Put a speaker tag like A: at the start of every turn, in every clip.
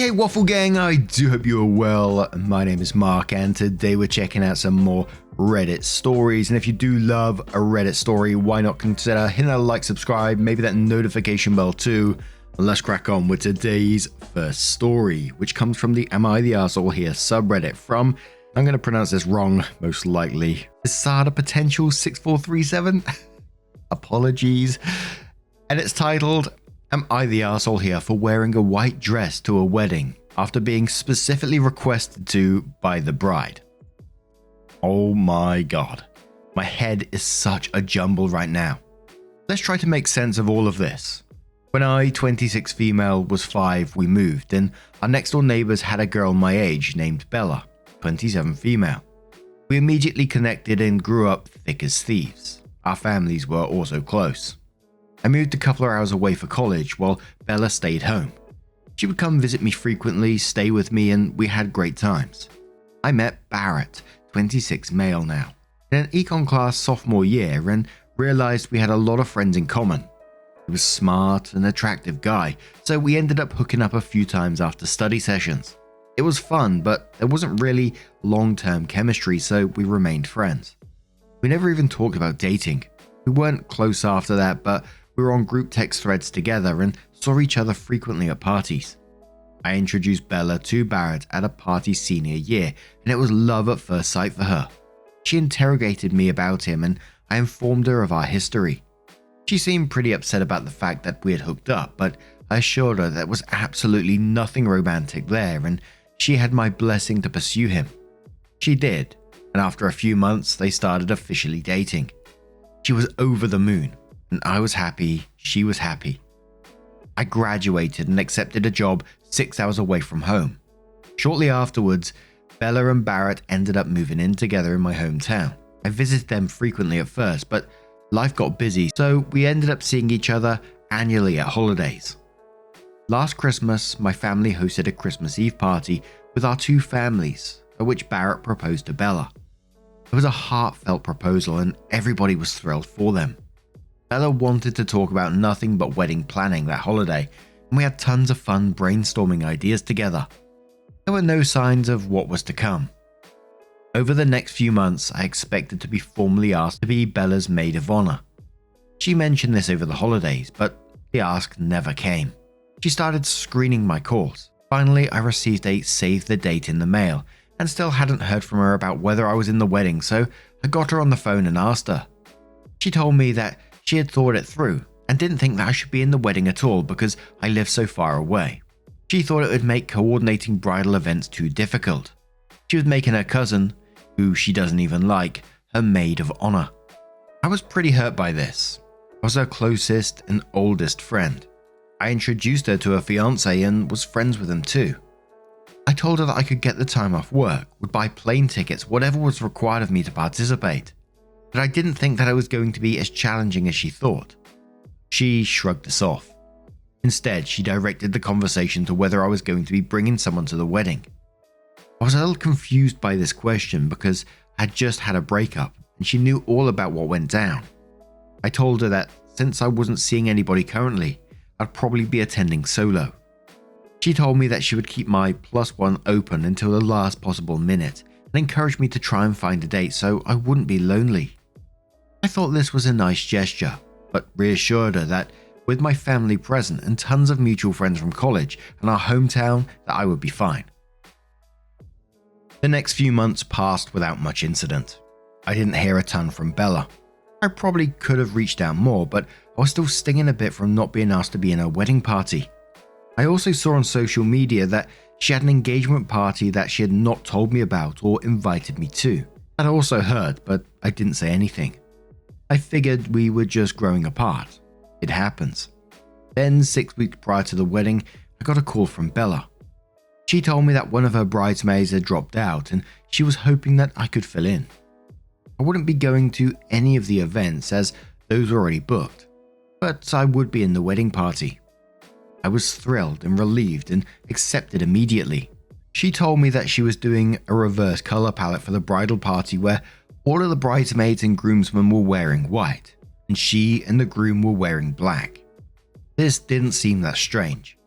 A: Hey, Waffle Gang, I do hope you are well. My name is Mark, and today we're checking out some more Reddit stories. And if you do love a Reddit story, why not consider hitting that like, subscribe, maybe that notification bell too. And let's crack on with today's first story, which comes from the Am I the Arsehole Here subreddit from, I'm going to pronounce this wrong, most likely, Sada Potential 6437. Apologies. And it's titled, Am I the Arsehole Here for wearing a white dress to a wedding after being specifically requested to by the bride? Oh my god. My head is such a jumble right now. Let's try to make sense of all of this. When I, 26 female, was 5, we moved, and our next door neighbours had a girl my age named Bella, 27 female. We immediately connected and grew up thick as thieves. Our families were also close. I moved a couple of hours away for college while Bella stayed home. She would come visit me frequently, stay with me, and we had great times. I met Barrett, 26 male now, in an econ class sophomore year and realised we had a lot of friends in common. He was smart and attractive guy, so we ended up hooking up a few times after study sessions. It was fun, but there wasn't really long-term chemistry, so we remained friends. We never even talked about dating. We weren't close after that, but we were on group text threads together and saw each other frequently at parties. I introduced Bella to Barrett at a party senior year, and it was love at first sight for her. She interrogated me about him, and I informed her of our history. She seemed pretty upset about the fact that we had hooked up, but I assured her there was absolutely nothing romantic there, and she had my blessing to pursue him. She did, and after a few months, they started officially dating. She was over the moon, and I was happy, she was happy. I graduated and accepted a job 6 hours away from home. Shortly afterwards, Bella and Barrett ended up moving in together in my hometown. I visited them frequently at first, but life got busy, so we ended up seeing each other annually at holidays. Last Christmas, my family hosted a Christmas Eve party with our two families, at which Barrett proposed to Bella. It was a heartfelt proposal and everybody was thrilled for them. Bella wanted to talk about nothing but wedding planning that holiday, and we had tons of fun brainstorming ideas together. There were no signs of what was to come. Over the next few months, I expected to be formally asked to be Bella's maid of honor. She mentioned this over the holidays, but the ask never came. She started screening my calls. Finally, I received a save the date in the mail, and still hadn't heard from her about whether I was in the wedding, so I got her on the phone and asked her. She told me that she had thought it through and didn't think that I should be in the wedding at all because I live so far away. She thought it would make coordinating bridal events too difficult. She was making her cousin, who she doesn't even like, her maid of honor. I was pretty hurt by this. I was her closest and oldest friend. I introduced her to her fiance and was friends with him too. I told her that I could get the time off work, would buy plane tickets, whatever was required of me to participate. But I didn't think that I was going to be as challenging as she thought. She shrugged this off. Instead, she directed the conversation to whether I was going to be bringing someone to the wedding. I was a little confused by this question because I had just had a breakup and she knew all about what went down. I told her that since I wasn't seeing anybody currently, I'd probably be attending solo. She told me that she would keep my +1 open until the last possible minute and encouraged me to try and find a date so I wouldn't be lonely. I thought this was a nice gesture, but reassured her that with my family present and tons of mutual friends from college and our hometown, that I would be fine. The next few months passed without much incident. I didn't hear a ton from Bella. I probably could have reached out more, but I was still stinging a bit from not being asked to be in her wedding party. I also saw on social media that she had an engagement party that she had not told me about or invited me to. That I also heard, but I didn't say anything. I figured we were just growing apart. It happens. Then 6 weeks prior to the wedding, I got a call from Bella. She told me that one of her bridesmaids had dropped out and she was hoping that I could fill in. I wouldn't be going to any of the events as those were already booked, but I would be in the wedding party. I was thrilled and relieved and accepted immediately. She told me that she was doing a reverse color palette for the bridal party where all of the bridesmaids and groomsmen were wearing white, and she and the groom were wearing black. This didn't seem that strange.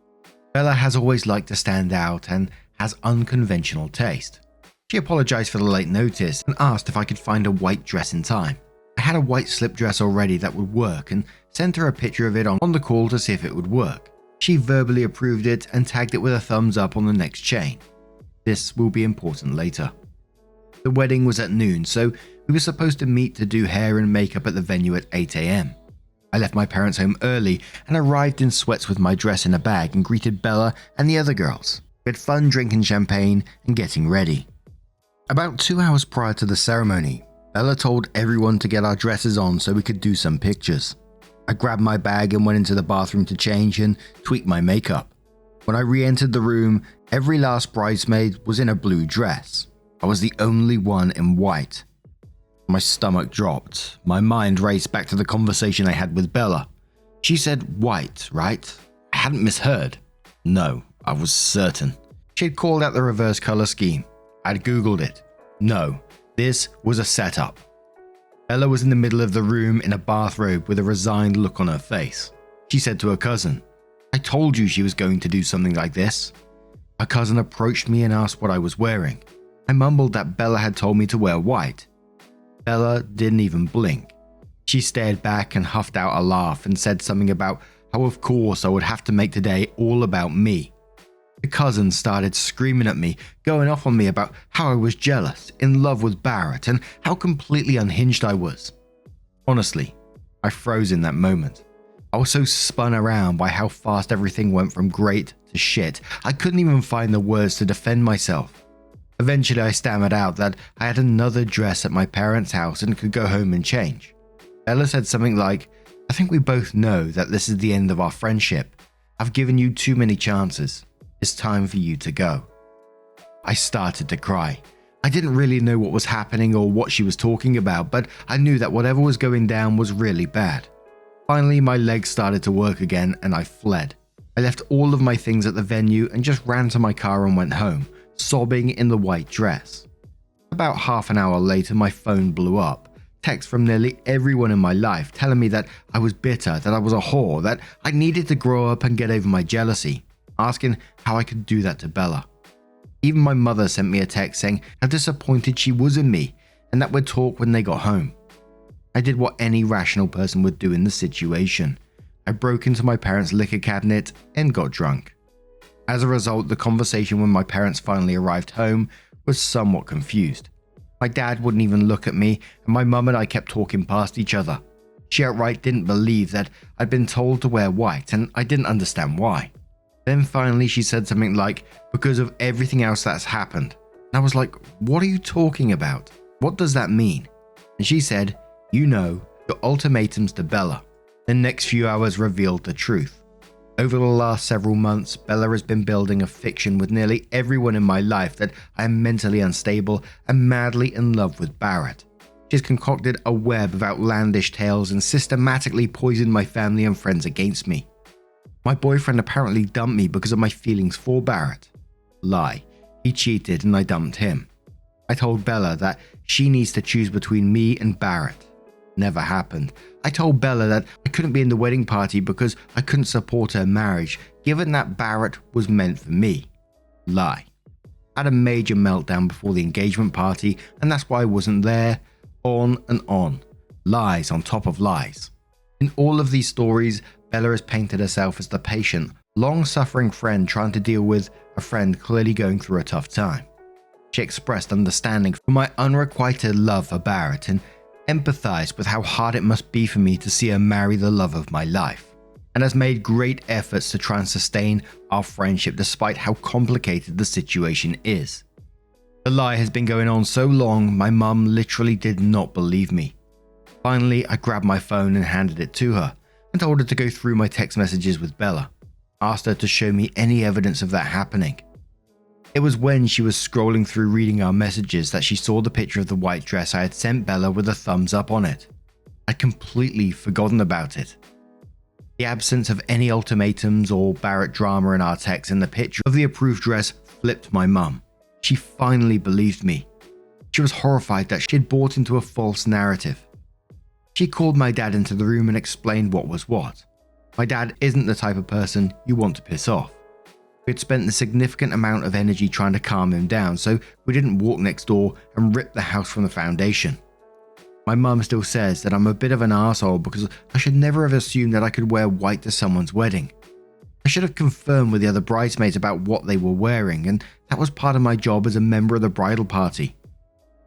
A: Bella has always liked to stand out and has unconventional taste. She apologized for the late notice and asked if I could find a white dress in time. I had a white slip dress already that would work and sent her a picture of it on the call to see if it would work. She verbally approved it and tagged it with a thumbs up on the next chain. This will be important later. The wedding was at noon, so we were supposed to meet to do hair and makeup at the venue at 8 AM. I left my parents' home early and arrived in sweats with my dress in a bag and greeted Bella and the other girls. We had fun drinking champagne and getting ready. About 2 hours prior to the ceremony, Bella told everyone to get our dresses on so we could do some pictures. I grabbed my bag and went into the bathroom to change and tweak my makeup. When I re-entered the room, every last bridesmaid was in a blue dress. I was the only one in white. My stomach dropped. My mind raced back to the conversation I had with Bella. She said white, right? I hadn't misheard. No, I was certain. She had called out the reverse color scheme. I'd googled it. No, this was a setup. Bella was in the middle of the room in a bathrobe with a resigned look on her face. She said to her cousin, "I told you she was going to do something like this." Her cousin approached me and asked what I was wearing. I mumbled that Bella had told me to wear white. Bella didn't even blink. She stared back and huffed out a laugh and said something about how of course I would have to make today all about me. The cousin started screaming at me, going off on me about how I was jealous, in love with Barrett, and how completely unhinged I was. Honestly, I froze in that moment. I was so spun around by how fast everything went from great to shit, I couldn't even find the words to defend myself. Eventually I stammered out that I had another dress at my parents' house and could go home and change. Bella said something like, "I think we both know that this is the end of our friendship. I've given you too many chances. It's time for you to go." I started to cry. I didn't really know what was happening or what she was talking about, but I knew that whatever was going down was really bad. Finally, my legs started to work again and I fled. I left all of my things at the venue and just ran to my car and went home, sobbing in the white dress. About half an hour later, my phone blew up. Texts from nearly everyone in my life telling me that I was bitter, that I was a whore, that I needed to grow up and get over my jealousy, asking how I could do that to Bella. Even my mother sent me a text saying how disappointed she was in me and that we'd talk when they got home. I did what any rational person would do in the situation. I broke into my parents' liquor cabinet and got drunk. As a result, the conversation when my parents finally arrived home was somewhat confused. My dad wouldn't even look at me, and my mum and I kept talking past each other. She outright didn't believe that I'd been told to wear white, and I didn't understand why. Then finally she said something like, "Because of everything else that's happened." And I was like, "What are you talking about? What does that mean?" And she said, "You know, your ultimatums to Bella." The next few hours revealed the truth. Over the last several months, Bella has been building a fiction with nearly everyone in my life that I am mentally unstable and madly in love with Barrett. She has concocted a web of outlandish tales and systematically poisoned my family and friends against me. My boyfriend apparently dumped me because of my feelings for Barrett. Lie. He cheated and I dumped him. I told Bella that she needs to choose between me and Barrett. Never happened. I told Bella that I couldn't be in the wedding party because I couldn't support her marriage, given that Barrett was meant for me. Lie. I had a major meltdown before the engagement party, and that's why I wasn't there. On and on. Lies on top of lies. In all of these stories, Bella has painted herself as the patient, long-suffering friend trying to deal with a friend clearly going through a tough time. She expressed understanding for my unrequited love for Barrett and empathized with how hard it must be for me to see her marry the love of my life, and has made great efforts to try and sustain our friendship despite how complicated the situation is. The lie has been going on so long, my mum literally did not believe me. Finally, I grabbed my phone and handed it to her, and told her to go through my text messages with Bella. Asked her to show me any evidence of that happening. It was when she was scrolling through reading our messages that she saw the picture of the white dress I had sent Bella with a thumbs up on it. I'd completely forgotten about it. The absence of any ultimatums or Barrett drama in our text and the picture of the approved dress flipped my mum. She finally believed me. She was horrified that she had bought into a false narrative. She called my dad into the room and explained what was what. My dad isn't the type of person you want to piss off. We had spent a significant amount of energy trying to calm him down, so we didn't walk next door and rip the house from the foundation. My mum still says that I'm a bit of an arsehole because I should never have assumed that I could wear white to someone's wedding. I should have confirmed with the other bridesmaids about what they were wearing, and that was part of my job as a member of the bridal party.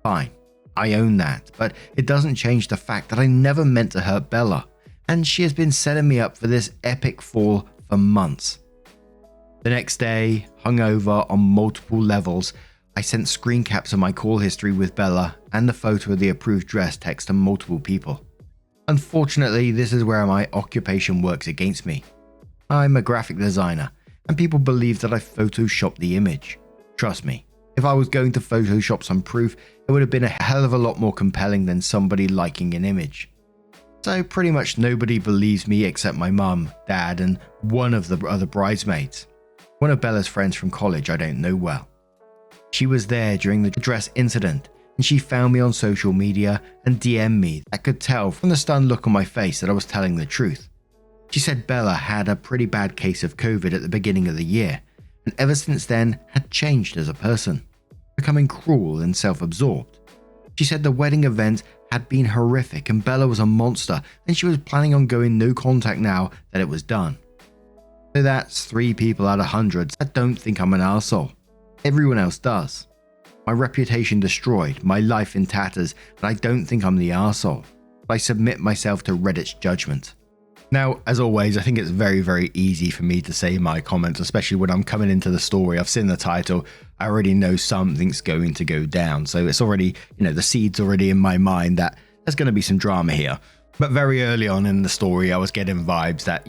A: Fine, I own that, but it doesn't change the fact that I never meant to hurt Bella, and she has been setting me up for this epic fall for months. The next day, hungover on multiple levels, I sent screen caps of my call history with Bella and the photo of the approved dress text to multiple people. Unfortunately, this is where my occupation works against me. I'm a graphic designer, and people believe that I photoshopped the image. Trust me, if I was going to Photoshop some proof, it would have been a hell of a lot more compelling than somebody liking an image. So pretty much nobody believes me except my mum, dad, and one of the other bridesmaids. One of Bella's friends from college I don't know well. She was there during the dress incident, and she found me on social media and DM'd me. I could tell from the stunned look on my face that I was telling the truth. She said Bella had a pretty bad case of COVID at the beginning of the year, and ever since then had changed as a person, becoming cruel and self-absorbed. She said the wedding event had been horrific and Bella was a monster, and she was planning on going no contact now that it was done. So that's 3 people out of hundreds that don't think I'm an arsehole. Everyone else does. My reputation destroyed, my life in tatters, and I don't think I'm the arsehole. But I submit myself to Reddit's judgment. Now, as always, I think it's very, very easy for me to say my comments, especially when I'm coming into the story. I've seen the title. I already know something's going to go down. So it's already, the seed's already in my mind that there's going to be some drama here. But very early on in the story, I was getting vibes that,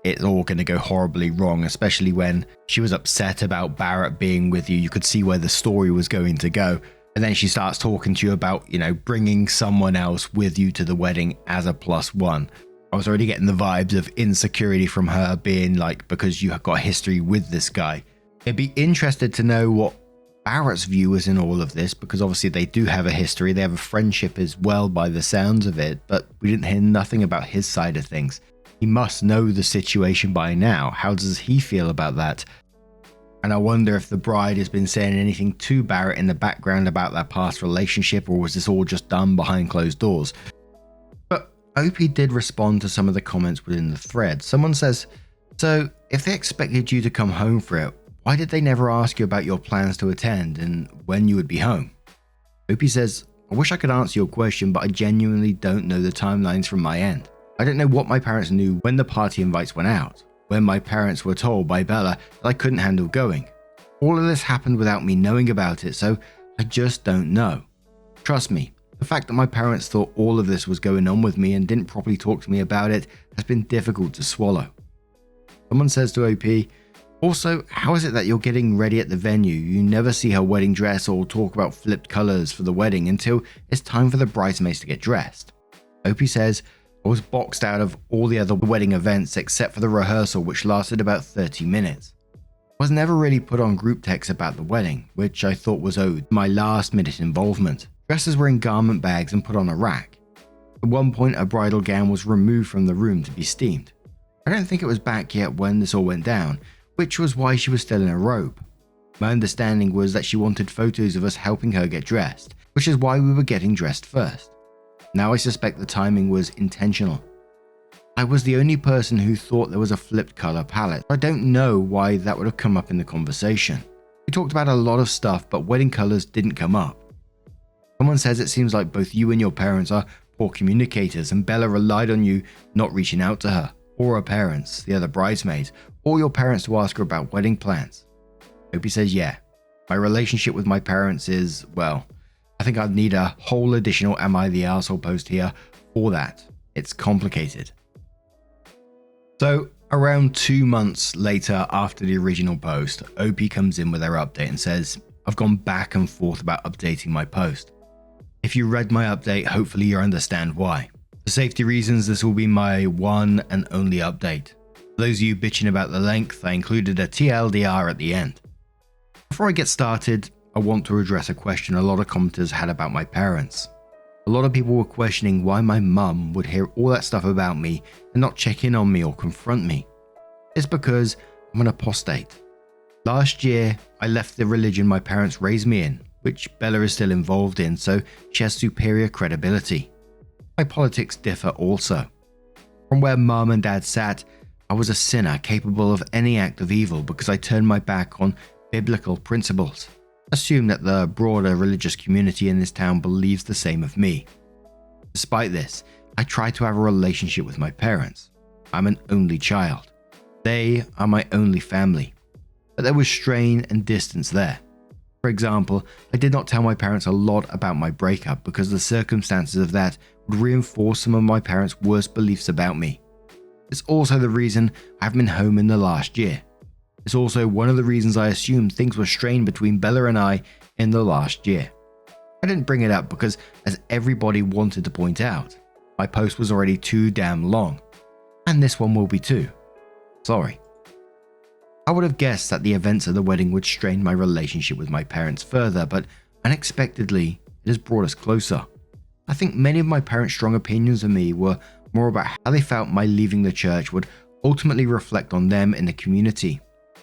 A: it's all going to go horribly wrong, especially when she was upset about Barrett being with you. You could see where the story was going to go. And then she starts talking to you about, bringing someone else with you to the wedding as a +1. I was already getting the vibes of insecurity from her being like, because you have got a history with this guy. I'd be interested to know what Barrett's view is in all of this, because obviously they do have a history. They have a friendship as well by the sounds of it, but we didn't hear nothing about his side of things. He must know the situation by now. How does he feel about that? And I wonder if the bride has been saying anything to Barrett in the background about that past relationship, or was this all just done behind closed doors? OP did respond to some of the comments within the thread. Someone says, so if they expected you to come home for it, why did they never ask you about your plans to attend and when you would be home? OP says, I wish I could answer your question, but I genuinely don't know the timelines from my end. I don't know what my parents knew when the party invites went out, when my parents were told by Bella that I couldn't handle going. All of this happened without me knowing about it, so I just don't know. Trust me. The fact that my parents thought all of this was going on with me and didn't properly talk to me about it has been difficult to swallow. Someone says to OP, also, how is it that you're getting ready at the venue? You never see her wedding dress or talk about flipped colors for the wedding until it's time for the bridesmaids to get dressed. OP says, I was boxed out of all the other wedding events except for the rehearsal, which lasted about 30 minutes. I was never really put on group text about the wedding, which I thought was owed my last minute involvement. Dresses were in garment bags and put on a rack. At one point, a bridal gown was removed from the room to be steamed. I don't think it was back yet when this all went down, which was why she was still in a robe. My understanding was that she wanted photos of us helping her get dressed, which is why we were getting dressed first. Now I suspect the timing was intentional. I was the only person who thought there was a flipped color palette. I don't know why that would have come up in the conversation. We talked about a lot of stuff, but wedding colors didn't come up. Someone says it seems like both you and your parents are poor communicators, and Bella relied on you not reaching out to her, or her parents, the other bridesmaids, or your parents to ask her about wedding plans. Opie says, yeah, my relationship with my parents is, well, I think I'd need a whole additional Am I the Arsehole post here for that. It's complicated. So, around 2 months later after the original post, OP comes in with their update and says, I've gone back and forth about updating my post. If you read my update, hopefully you understand why. For safety reasons, this will be my one and only update. For those of you bitching about the length, I included a TLDR at the end. Before I get started, I want to address a question a lot of commenters had about my parents. A lot of people were questioning why my mum would hear all that stuff about me and not check in on me or confront me. It's because I'm an apostate. Last year, I left the religion my parents raised me in, which Bella is still involved in, so she has superior credibility. My politics differ also. From where Mum and Dad sat, I was a sinner capable of any act of evil because I turned my back on biblical principles. Assume that the broader religious community in this town believes the same of me. Despite this, I try to have a relationship with my parents. I'm an only child. They are my only family. But there was strain and distance there. For example, I did not tell my parents a lot about my breakup because the circumstances of that would reinforce some of my parents' worst beliefs about me. It's also the reason I haven't been home in the last year. It's also one of the reasons I assumed things were strained between Bella and I in the last year. I didn't bring it up because, as everybody wanted to point out, my post was already too damn long. And this one will be too. Sorry. I would have guessed that the events of the wedding would strain my relationship with my parents further, but unexpectedly, it has brought us closer. I think many of my parents' strong opinions of me were more about how they felt my leaving the church would ultimately reflect on them in the community.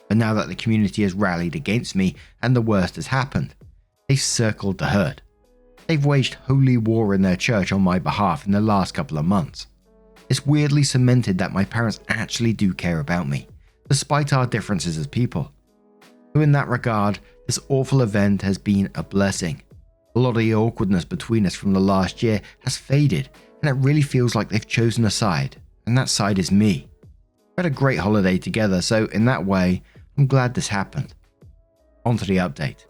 A: But now that the community has rallied against me and the worst has happened, they've circled the herd. They've waged holy war in their church on my behalf in the last couple of months. It's weirdly cemented that my parents actually do care about me, despite our differences as people. So in that regard, this awful event has been a blessing. A lot of the awkwardness between us from the last year has faded, and it really feels like they've chosen a side, and that side is me. We had a great holiday together, so in that way, I'm glad this happened. On to the update.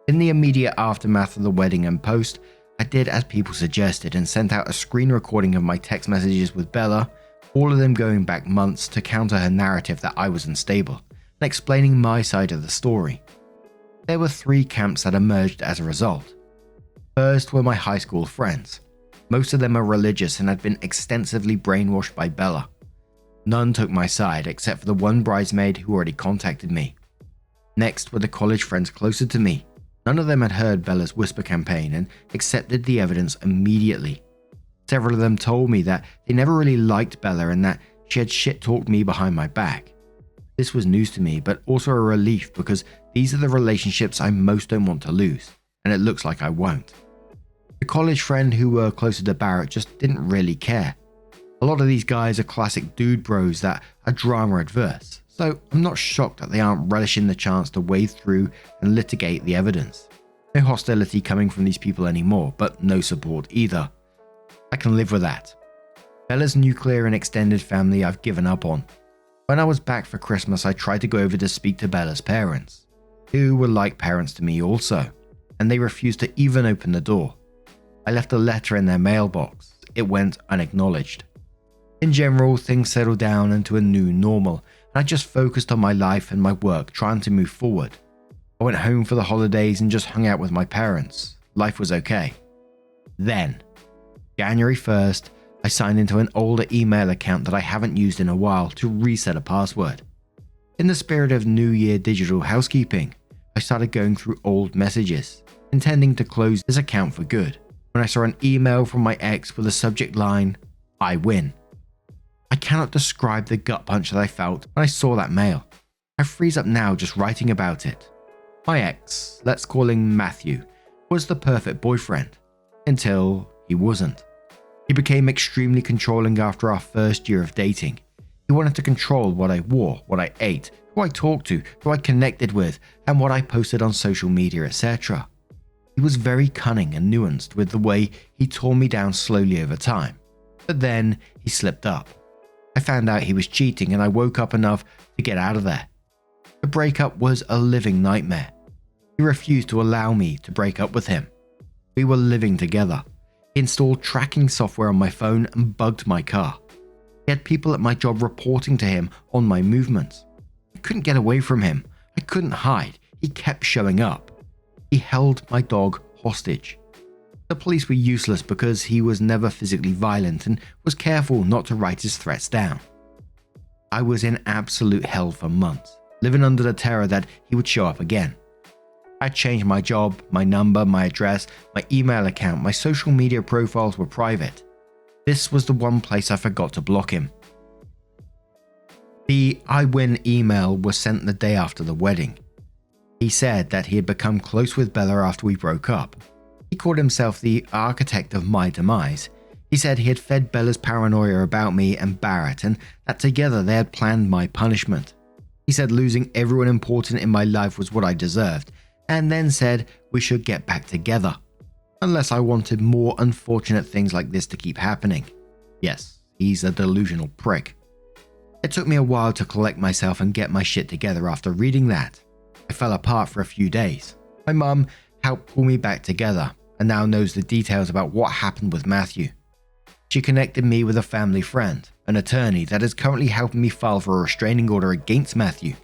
A: In the immediate aftermath of the wedding and post, I did as people suggested and sent out a screen recording of my text messages with Bella, all of them going back months to counter her narrative that I was unstable, and explaining my side of the story. There were 3 camps that emerged as a result. First were my high school friends. Most of them are religious and had been extensively brainwashed by Bella. None took my side except for the one bridesmaid who already contacted me. Next were the college friends closer to me. None of them had heard Bella's whisper campaign and accepted the evidence immediately. Several of them told me that they never really liked Bella and that she had shit-talked me behind my back. This was news to me, but also a relief because these are the relationships I most don't want to lose, and it looks like I won't. The college friend who were closer to Barrett just didn't really care. A lot of these guys are classic dude bros that are drama adverse, so I'm not shocked that they aren't relishing the chance to wade through and litigate the evidence. No hostility coming from these people anymore, but no support either. I can live with that. Bella's nuclear and extended family I've given up on. When I was back for Christmas, I tried to go over to speak to Bella's parents, who were like parents to me also, and they refused to even open the door. I left a letter in their mailbox. It went unacknowledged. In general, things settled down into a new normal, and I just focused on my life and my work, trying to move forward. I went home for the holidays and just hung out with my parents. Life was okay. Then, January 1st, I signed into an older email account that I haven't used in a while to reset a password. In the spirit of New Year digital housekeeping, I started going through old messages, intending to close this account for good, when I saw an email from my ex with the subject line, "I win." I cannot describe the gut punch that I felt when I saw that mail. I freeze up now just writing about it. My ex, let's call him Matthew, was the perfect boyfriend. Until he wasn't. He became extremely controlling after our first year of dating. He wanted to control what I wore, what I ate, who I talked to, who I connected with, and what I posted on social media, etc. He was very cunning and nuanced with the way he tore me down slowly over time. But then he slipped up. I found out he was cheating and I woke up enough to get out of there. The breakup was a living nightmare. He refused to allow me to break up with him. We were living together. He installed tracking software on my phone and bugged my car. He had people at my job reporting to him on my movements. I couldn't get away from him. I couldn't hide. He kept showing up. He held my dog hostage. The police were useless because he was never physically violent and was careful not to write his threats down. I was in absolute hell for months, living under the terror that he would show up again. I changed my job, my number, my address, my email account, my social media profiles were private. This was the one place I forgot to block him. The "I win" email was sent the day after the wedding. He said that he had become close with Bella after we broke up. He called himself the architect of my demise. He said he had fed Bella's paranoia about me and Barrett, and that together they had planned my punishment. He said losing everyone important in my life was what I deserved, and then said we should get back together, unless I wanted more unfortunate things like this to keep happening. Yes, he's a delusional prick. It took me a while to collect myself and get my shit together after reading that. I fell apart for a few days. My mum helped pull me back together and now knows the details about what happened with Matthew. She connected me with a family friend, an attorney that is currently helping me file for a restraining order against Matthew.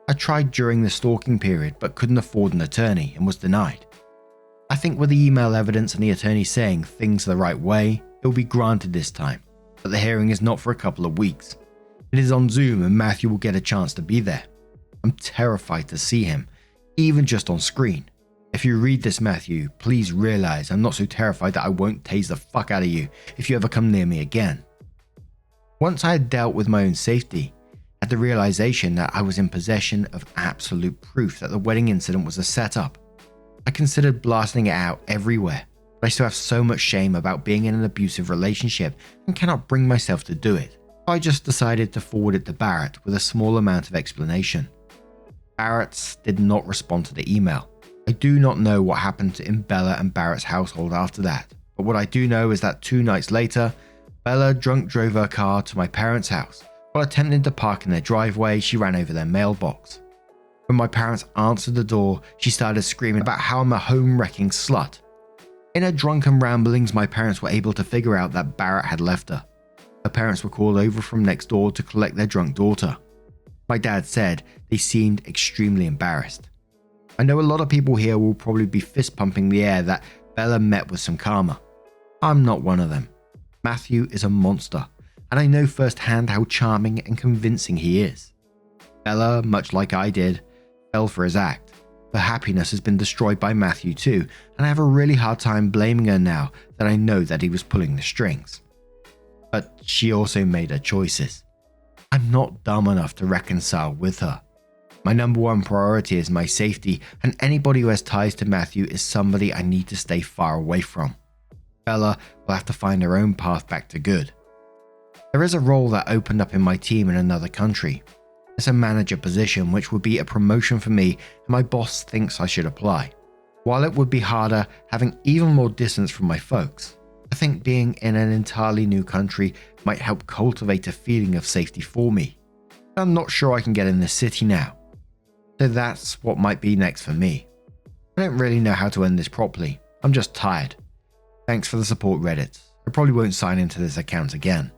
A: I tried during the stalking period but couldn't afford an attorney and was denied. I think with the email evidence and the attorney saying things the right way, it will be granted this time, but the hearing is not for a couple of weeks. It is on Zoom and Matthew will get a chance to be there. I'm terrified to see him, even just on screen. If you read this, Matthew, please realize I'm not so terrified that I won't tase the fuck out of you if you ever come near me again. Once I had dealt with my own safety, I had the realization that I was in possession of absolute proof that the wedding incident was a setup. I considered blasting it out everywhere, but I still have so much shame about being in an abusive relationship and cannot bring myself to do it. I just decided to forward it to Barrett with a small amount of explanation. Barrett did not respond to the email. I do not know what happened in Bella and Barrett's household after that, but what I do know is that 2 nights later, Bella drunk drove her car to my parents' house. While attempting to park in their driveway, she ran over their mailbox. When my parents answered the door, she started screaming about how I'm a home-wrecking slut. In her drunken ramblings, my parents were able to figure out that Barrett had left her. Her parents were called over from next door to collect their drunk daughter. My dad said they seemed extremely embarrassed. I know a lot of people here will probably be fist-pumping the air that Bella met with some karma. I'm not one of them. Matthew is a monster, and I know firsthand how charming and convincing he is. Bella, much like I did, fell for his act. Her happiness has been destroyed by Matthew too, and I have a really hard time blaming her now that I know that he was pulling the strings. But she also made her choices. I'm not dumb enough to reconcile with her. My number one priority is my safety, and anybody who has ties to Matthew is somebody I need to stay far away from. Bella will have to find her own path back to good. There is a role that opened up in my team in another country. It's a manager position which would be a promotion for me, and my boss thinks I should apply. While it would be harder having even more distance from my folks, I think being in an entirely new country might help cultivate a feeling of safety for me. I'm not sure I can get in this city now. So that's what might be next for me. I don't really know how to end this properly. I'm just tired. Thanks for the support, Reddit. I probably won't sign into this account again.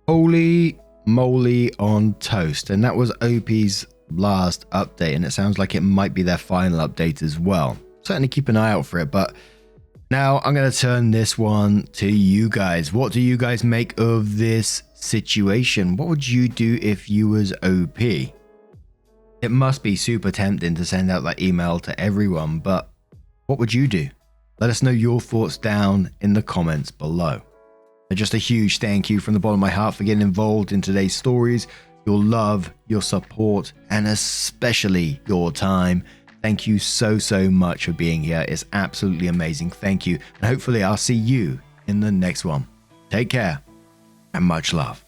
A: Holy moly on toast. And that was OP's last update, and it sounds like it might be their final update as well. Certainly keep an eye out for it, but now I'm going to turn this one to you guys. What do you guys make of this situation? What would you do if you was OP? It must be super tempting to send out that email to everyone, but what would you do? Let us know your thoughts down in the comments below. And just a huge thank you from the bottom of my heart for getting involved in today's stories, your love, your support, and especially your time. Thank you so much for being here. It's absolutely amazing. Thank you. And hopefully I'll see you in the next one. Take care and much love.